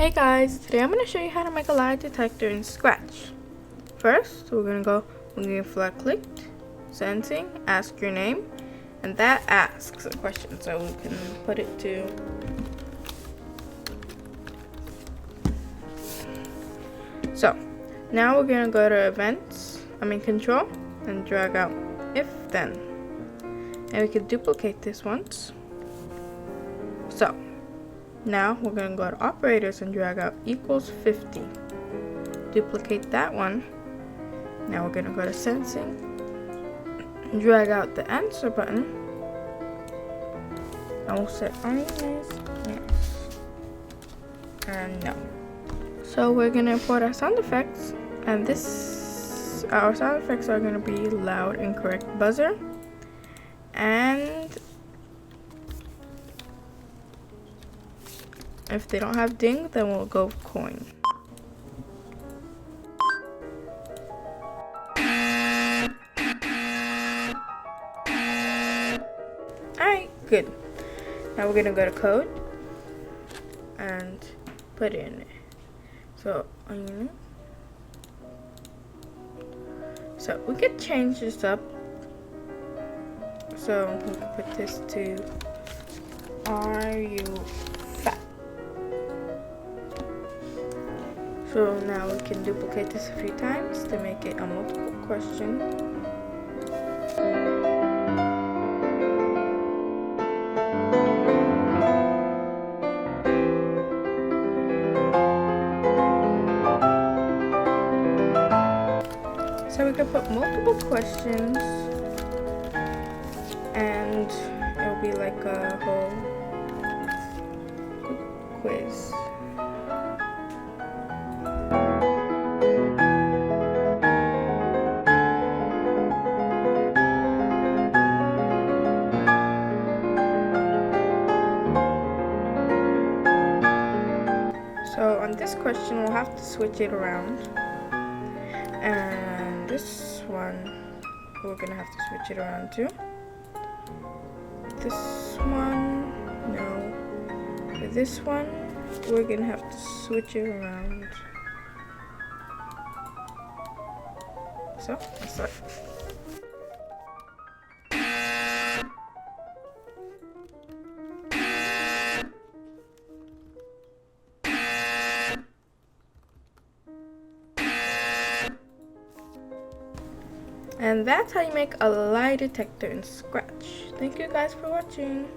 Hey guys, today I'm going to show you how to make a lie detector in Scratch. First, we're going to flat click, sensing, ask your name, and that asks a question, so we can put it to so now we're going to go to control, and drag out if then, and we can duplicate this once. So now we're going to go to operators and drag out equals 50. Duplicate that one. Now we're going to go to sensing, drag out the answer button, and we'll set yes and no. So we're going to import our sound effects, and our sound effects are going to be loud and correct buzzer, and if they don't have ding, then we'll go coin. Alright, good. Now we're gonna go to code and put it in. So we could change this up. So we can put this to "Are you fat?" So now we can duplicate this a few times to make it a multiple question. So we can put multiple questions, and it'll be like a whole quiz. So on this question, we'll have to switch it around, and this one we're gonna have to switch it around too. This one, no. For this one, we're gonna have to switch it around. So let's start. And that's how you make a lie detector in Scratch. Thank you guys for watching.